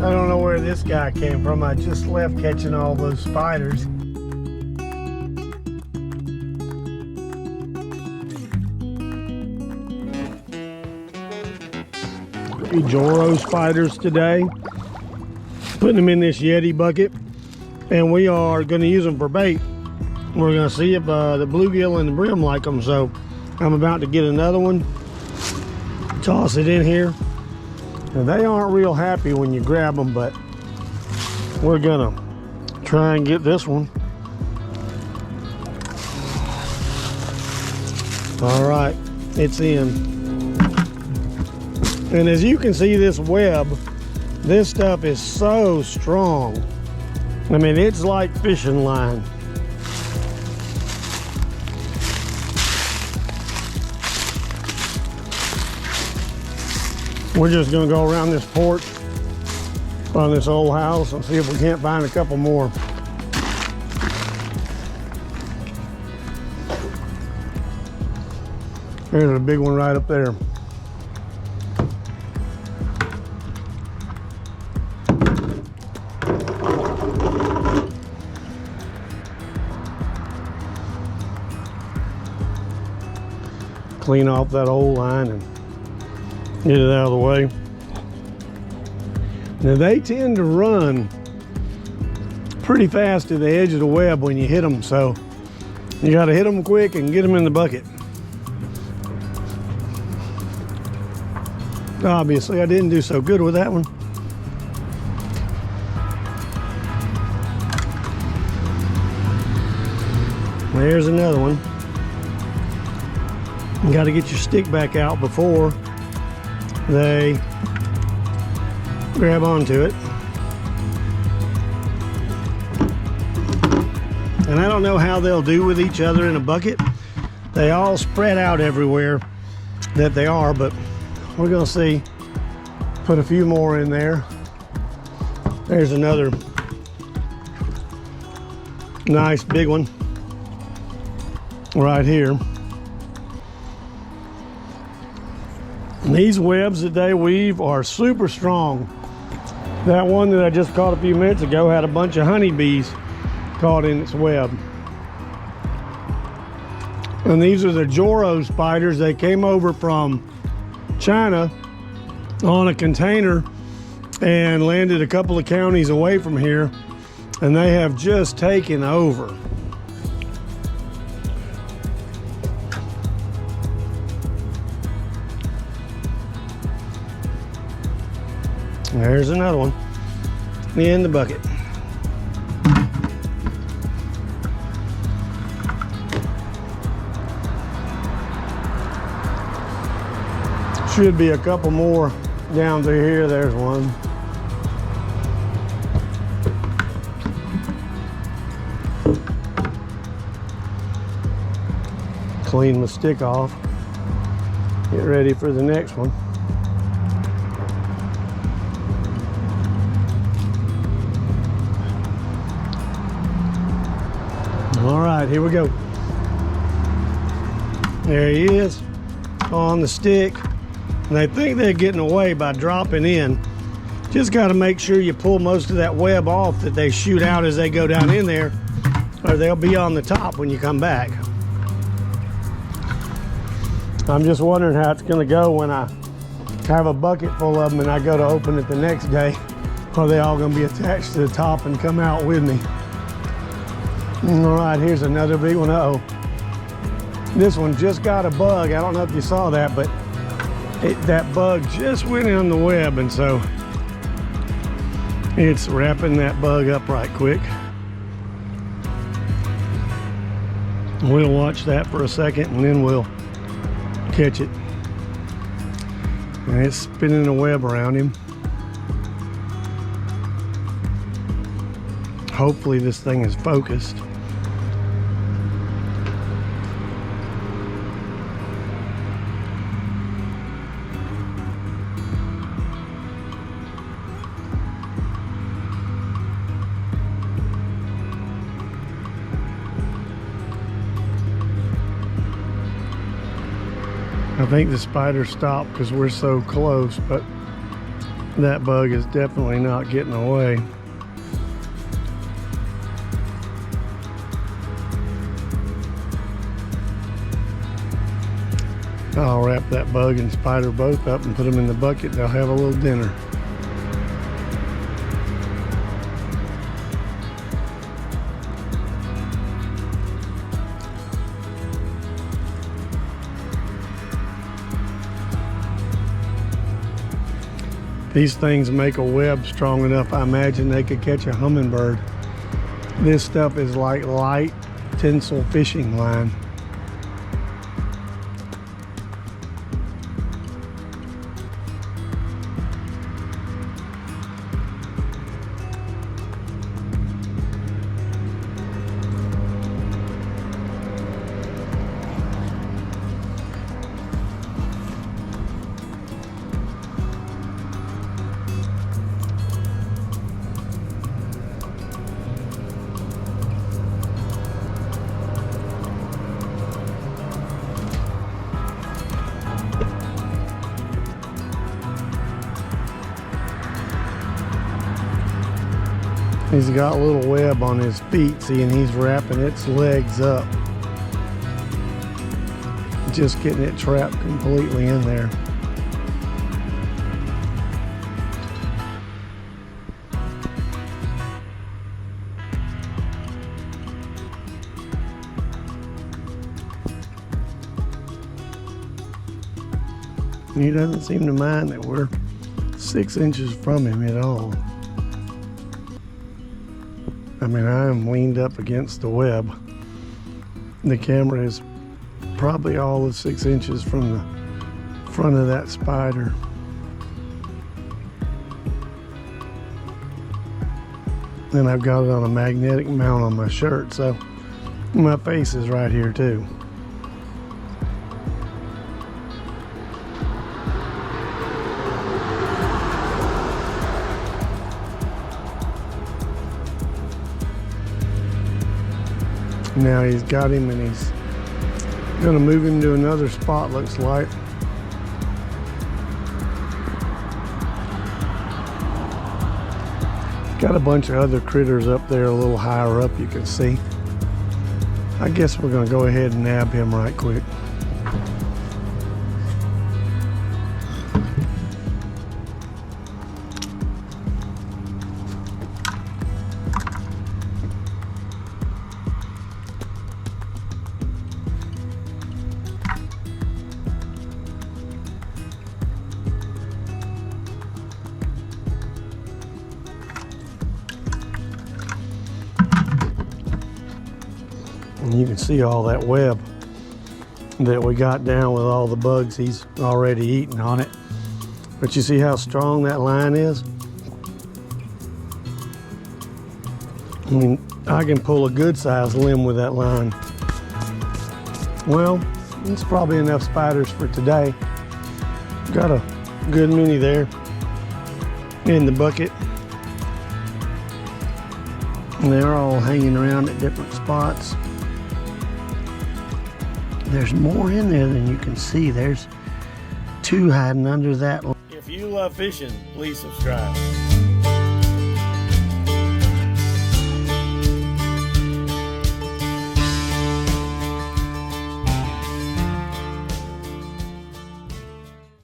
I don't know where this guy came from. I just left catching all those spiders. Joro spiders today. Putting them in this Yeti bucket. And we are going to use them for bait. We're going to see if the bluegill and the brim like them. So I'm about to get another one. Toss it in here. Now, they aren't real happy when you grab them, but we're gonna try and get this one. All right, it's in. And as you can see, this web, this stuff is so strong. I mean, it's like fishing line. We're just gonna go around this porch on this old house and see if we can't find a couple more. There's a big one right up there. Clean off that old line and get it out of the way. Now they tend to run pretty fast to the edge of the web when you hit them, so you got to hit them quick and get them in the bucket. Obviously I didn't do so good with that one. There's another one. You got to get your stick back out before they grab onto it. And I don't know how they'll do with each other in a bucket. They all spread out everywhere that they are, but we're gonna see. Put a few more in there. There's another nice big one right here. And these webs that they weave are super strong. That one that I just caught a few minutes ago had a bunch of honeybees caught in its web. And these are the Joro spiders. They came over from China on a container and landed a couple of counties away from here, and they have just taken over. There's another one in the bucket. Should be a couple more down through here. There's one. Clean my stick off. Get ready for the next one. All right, here we go. There he is on the stick. And they think they're getting away by dropping in. Just got to make sure you pull most of that web off that they shoot out as they go down in there, or they'll be on the top when you come back. I'm just wondering how it's going to go when I have a bucket full of them and I go to open it the next day. Are they all going to be attached to the top and come out with me? All right, here's another big one. Uh-oh. This one just got a bug. I don't know if you saw that, but that bug just went in the web, and so it's wrapping that bug up right quick. We'll watch that for a second and then we'll catch it. And it's spinning a web around him. Hopefully this thing is focused. I think the spider stopped because we're so close, but That bug is definitely not getting away. I'll wrap that bug and spider both up and put them in the bucket. They'll have a little dinner. These things make a web strong enough, I imagine they could catch a hummingbird. This stuff is like light tinsel fishing line. He's got a little web on his feet, see, and he's wrapping its legs up. Just getting it trapped completely in there. He doesn't seem to mind that we're 6 inches from him at all. I mean, I am leaned up against the web. The camera is probably all of 6 inches from the front of that spider. And I've got it on a magnetic mount on my shirt, so my face is right here too. Now he's got him and he's gonna move him to another spot, looks like. Got a bunch of other critters up there a little higher up, you can see. I guess we're gonna go ahead and nab him right quick. And you can see all that web that we got down with all the bugs he's already eaten on it. But you see how strong that line is? I mean, I can pull a good sized limb with that line. Well, it's probably enough spiders for today. Got a good many there in the bucket. And they're all hanging around at different spots. There's more in there than you can see. There's 2 hiding under that. If you love fishing, please subscribe.